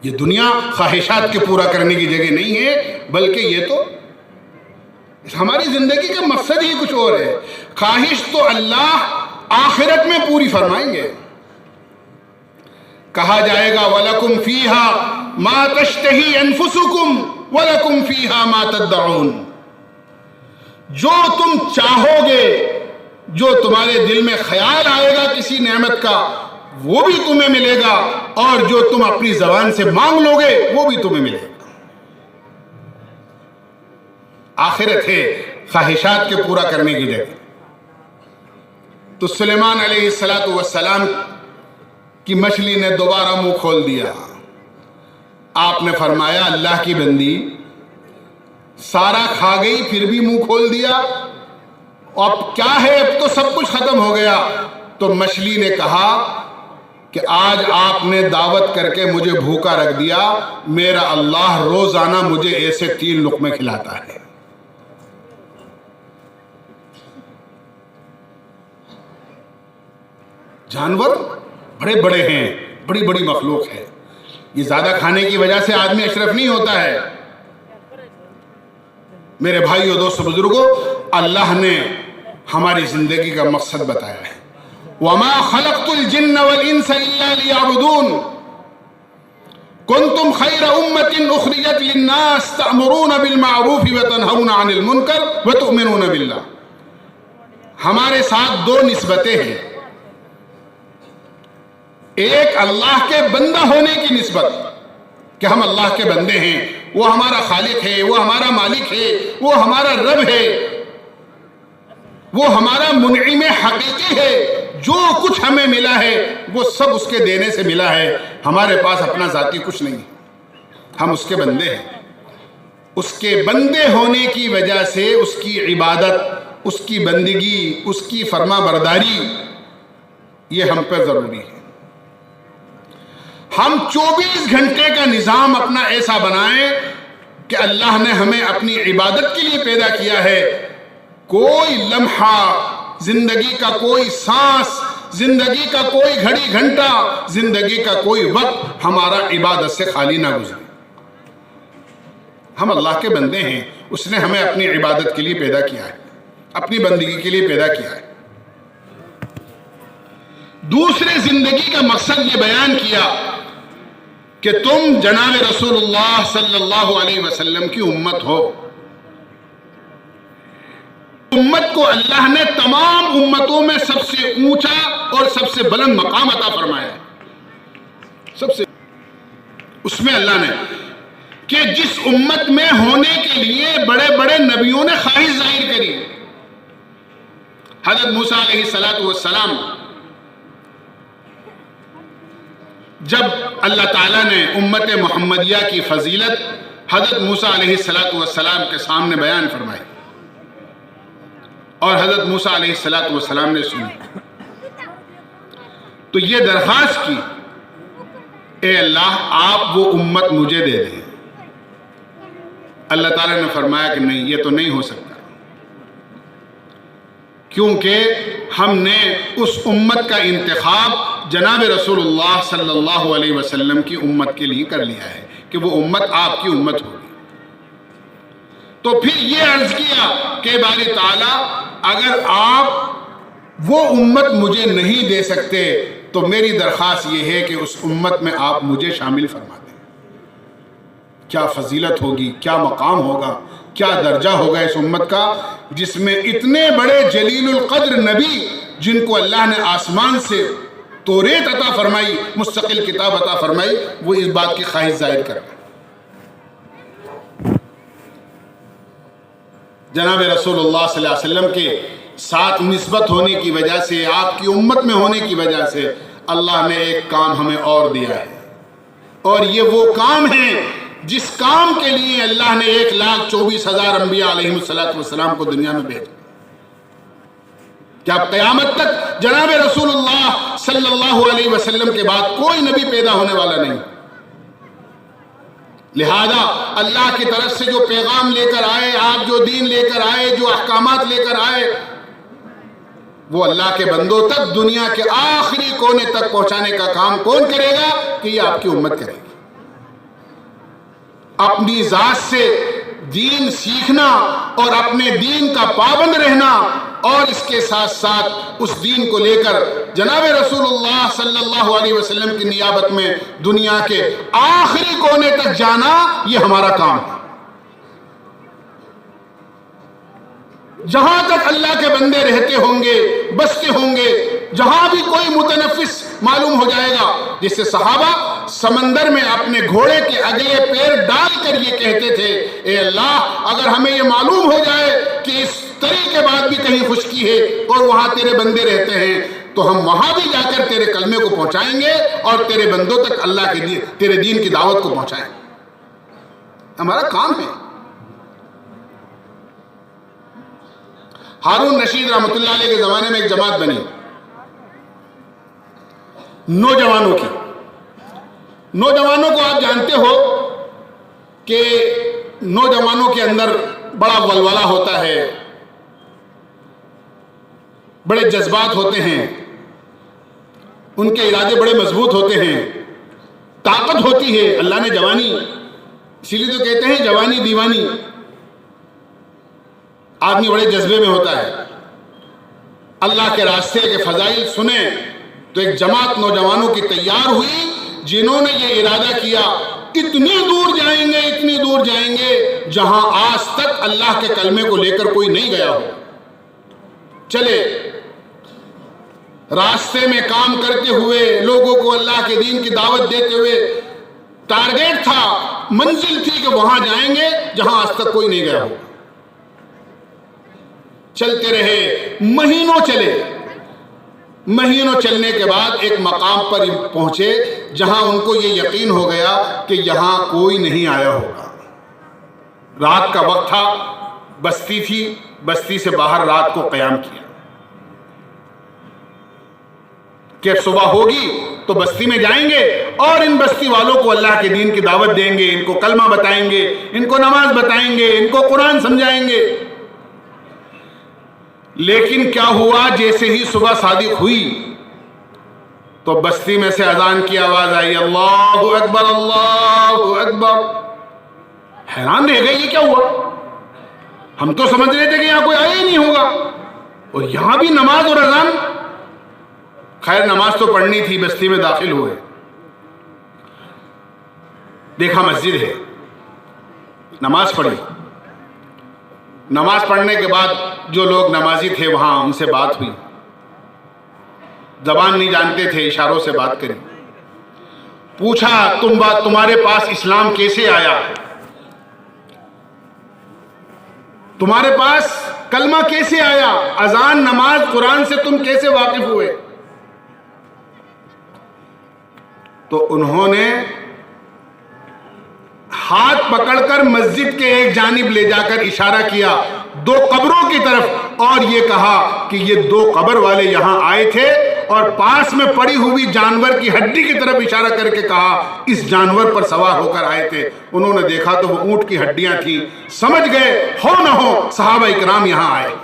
یہ دنیا خواہشات کے پورا کرنے کی جگہ نہیں ہے، بلکہ یہ تو ہماری زندگی کا مقصد ہی کچھ اور ہے۔ خواہش تو اللہ آخرت میں پوری فرمائیں گے۔ کہا جائے گا وَلَكُمْ فِيهَا مَا تَشْتَهِي أَنفُسُكُمْ وَلَكُمْ فِيهَا مَا تَدَّعُونَ، جو تم چاہو گے، جو تمہارے دل میں خیال آئے گا کسی نعمت کا، وہ بھی تمہیں ملے گا، اور جو تم اپنی زبان سے مانگ لو گے وہ بھی تمہیں ملے گا۔ آخرت ہے خواہشات کے پورا کرنے کی جگہ۔ تو سلیمان علیہ السلام کی مچھلی نے دوبارہ منہ کھول دیا۔ آپ نے فرمایا اللہ کی بندی، سارا کھا گئی پھر بھی منہ کھول دیا، اب کیا ہے، اب تو سب کچھ ختم ہو گیا۔ تو مچھلی نے کہا کہ آج آپ نے دعوت کر کے مجھے بھوکا رکھ دیا، میرا اللہ روزانہ مجھے ایسے 3 لقمے کھلاتا ہے۔ جانور بڑے بڑے ہیں، بڑی بڑی مخلوق ہے، یہ زیادہ کھانے کی وجہ سے آدمی اشرف نہیں ہوتا ہے۔ میرے بھائیو، دوستو، بزرگوں، اللہ نے ہماری زندگی کا مقصد بتایا ہے۔ وَمَا خَلَقْتُ الْجِنَّ وَالْإِنسَ إِلَّا لِيَعْبُدُونَ كُنْتُمْ خَيْرَ أُمَّةٍ أُخْرِجَتْ لِلنَّاسِ تَأْمُرُونَ بِالْمَعْرُوفِ وَتَنْهَوْنَ عَنِ الْمُنْكَرِ وَتُؤْمِنُونَ بِاللَّهِ۔ ہمارے ساتھ 2 نسبتیں ہیں، ایک اللہ کے بندہ ہونے کی نسبت کہ ہم اللہ کے بندے ہیں، وہ ہمارا خالق ہے، وہ ہمارا مالک ہے، وہ ہمارا رب ہے، وہ ہمارا منعم حقیقی ہے، جو کچھ ہمیں ملا ہے وہ سب اس کے دینے سے ملا ہے، ہمارے پاس اپنا ذاتی کچھ نہیں، ہم اس کے بندے ہیں۔ اس کے بندے ہونے کی وجہ سے اس کی عبادت، اس کی بندگی، اس کی فرما برداری، یہ ہم پر ضروری ہے۔ ہم 24 گھنٹے کا نظام اپنا ایسا بنائیں کہ اللہ نے ہمیں اپنی عبادت کے لیے پیدا کیا ہے، کوئی لمحہ، زندگی کا کوئی سانس، زندگی کا کوئی گھڑی گھنٹہ، زندگی کا کوئی وقت ہمارا عبادت سے خالی نہ گزرے۔ ہم اللہ کے بندے ہیں، اس نے ہمیں اپنی عبادت کے لیے پیدا کیا ہے، اپنی بندگی کے لیے پیدا کیا ہے۔ دوسرے زندگی کا مقصد یہ بیان کیا کہ تم جناب رسول اللہ صلی اللہ علیہ وسلم کی امت ہو۔ امت کو اللہ نے تمام امتوں میں سب سے اونچا اور سب سے بلند مقام عطا فرمایا ہے، سب سے اس میں اللہ نے کہ جس امت میں ہونے کے لیے بڑے بڑے نبیوں نے خواہش ظاہر کری۔ حضرت موسیٰ علیہ السلام جب اللہ تعالیٰ نے امت محمدیہ کی فضیلت حضرت موسیٰ علیہ السلام کے سامنے بیان فرمائی اور حضرت موسیٰ علیہ السلام نے سنی، تو یہ درخواست کی، اے اللہ آپ وہ امت مجھے دے دیں۔ اللہ تعالیٰ نے فرمایا کہ نہیں، یہ تو نہیں ہو سکتا، کیونکہ ہم نے اس امت کا انتخاب جناب رسول اللہ صلی اللہ علیہ وسلم کی امت کے لیے کر لیا ہے کہ وہ امت آپ کی امت ہوگی۔ تو پھر یہ عرض کیا کہ باری تعالیٰ اگر آپ وہ امت مجھے نہیں دے سکتے تو میری درخواست یہ ہے کہ اس امت میں آپ مجھے شامل فرما دیں۔ کیا فضیلت ہوگی، کیا مقام ہوگا، کیا درجہ ہوگا اس امت کا، جس میں اتنے بڑے جلیل القدر نبی جن کو اللہ نے آسمان سے توریت عطا فرمائی، مستقل کتاب عطا فرمائی، وہ اس بات کی خواہش ظاہر کر رہے ہیں۔ جناب رسول اللہ صلی اللہ علیہ وسلم کے ساتھ نسبت ہونے کی وجہ سے، آپ کی امت میں ہونے کی وجہ سے اللہ نے ایک کام ہمیں اور دیا ہے، اور یہ وہ کام ہے جس کام کے لیے اللہ نے 1,24,000 انبیاء علیہ السلام کو دنیا میں بھیجا، کیا قیامت تک جناب رسول اللہ صلی اللہ علیہ وسلم کے بعد کوئی نبی پیدا ہونے والا نہیں۔ لہذا اللہ کی طرف سے جو پیغام لے کر آئے، آپ جو دین لے کر آئے، جو احکامات لے کر آئے، وہ اللہ کے بندوں تک، دنیا کے آخری کونے تک پہنچانے کا کام کون کرے گا؟ کہ یہ آپ کی امت کرے گی۔ اپنی ذات سے دین سیکھنا اور اپنے دین کا پابند رہنا، اور اس کے ساتھ ساتھ اس دین کو لے کر جناب رسول اللہ صلی اللہ علیہ وسلم کی نیابت میں دنیا کے آخری کونے تک جانا، یہ ہمارا کام ہے۔ جہاں تک اللہ کے بندے رہتے ہوں گے، بستے ہوں گے، جہاں بھی کوئی متنفس معلوم ہو جائے گا، جس سے صحابہ سمندر میں اپنے گھوڑے کے اگلے پیر ڈال کر یہ کہتے تھے، اے اللہ اگر ہمیں یہ معلوم ہو جائے کہ اس تری کے بعد بھی کہیں خشکی ہے اور وہاں تیرے بندے رہتے ہیں، تو ہم وہاں بھی جا کر تیرے کلمے کو پہنچائیں گے اور تیرے بندوں تک اللہ کے دین، تیرے دین کی دعوت کو پہنچائیں گے۔ ہمارا کام ہے۔ ہارون رشید رحمۃ اللہ علیہ کے زمانے میں ایک جماعت بنی نوجوانوں کی۔ نوجوانوں کو آپ جانتے ہو کہ نوجوانوں کے اندر بڑا ولولہ ہوتا ہے، بڑے جذبات ہوتے ہیں، ان کے ارادے بڑے مضبوط ہوتے ہیں، طاقت ہوتی ہے۔ اللہ نے جوانی، اسی لیے تو کہتے ہیں جوانی دیوانی، آدمی بڑے جذبے میں ہوتا ہے۔ اللہ کے راستے کے فضائل سنیں تو ایک جماعت نوجوانوں کی تیار ہوئی جنہوں نے یہ ارادہ کیا، اتنی دور جائیں گے، اتنی دور جائیں گے جہاں آج تک اللہ کے کلمے کو لے کر کوئی نہیں گیا ہو۔ چلے راستے میں کام کرتے ہوئے، لوگوں کو اللہ کے دین کی دعوت دیتے ہوئے، ٹارگیٹ تھا، منزل تھی کہ وہاں جائیں گے جہاں آج تک کوئی نہیں گیا ہو۔ چلتے رہے، مہینوں چلے، مہینوں چلنے کے بعد ایک مقام پر پہنچے جہاں ان کو یہ یقین ہو گیا کہ یہاں کوئی نہیں آیا ہوگا۔ رات کا وقت تھا، بستی تھی، بستی سے باہر رات کو قیام کیا کہ صبح ہوگی تو بستی میں جائیں گے اور ان بستی والوں کو اللہ کے دین کی دعوت دیں گے، ان کو کلمہ بتائیں گے، ان کو نماز بتائیں گے، ان کو قرآن سمجھائیں گے۔ لیکن کیا ہوا، جیسے ہی صبح صادق ہوئی تو بستی میں سے اذان کی آواز آئی، اللہ اکبر اللہ اکبر۔ حیران رہ گئے، یہ کیا ہوا؟ ہم تو سمجھ رہے تھے کہ یہاں کوئی آیا ہی نہیں ہوگا، اور یہاں بھی نماز اور اذان۔ خیر نماز تو پڑھنی تھی، بستی میں داخل ہوئے، دیکھا مسجد ہے، نماز پڑھی۔ نماز پڑھنے کے بعد جو لوگ نمازی تھے وہاں ان سے بات ہوئی، زبان نہیں جانتے تھے، اشاروں سے بات کری۔ پوچھا تمہارے پاس اسلام کیسے آیا، تمہارے پاس کلمہ کیسے آیا، اذان نماز قرآن سے تم کیسے واقف ہوئے؟ تو انہوں نے ہاتھ پکڑ کر مسجد کے ایک جانب لے جا کر اشارہ کیا، دو قبروں کی طرف، اور یہ کہا کہ یہ دو قبر والے یہاں آئے تھے، اور پاس میں پڑی ہوئی جانور کی ہڈی کی طرف اشارہ کر کے کہا اس جانور پر سوار ہو کر آئے تھے۔ انہوں نے دیکھا تو وہ اونٹ کی ہڈیاں تھیں، سمجھ گئے ہو نہ ہو صحابہ اکرام یہاں آئے۔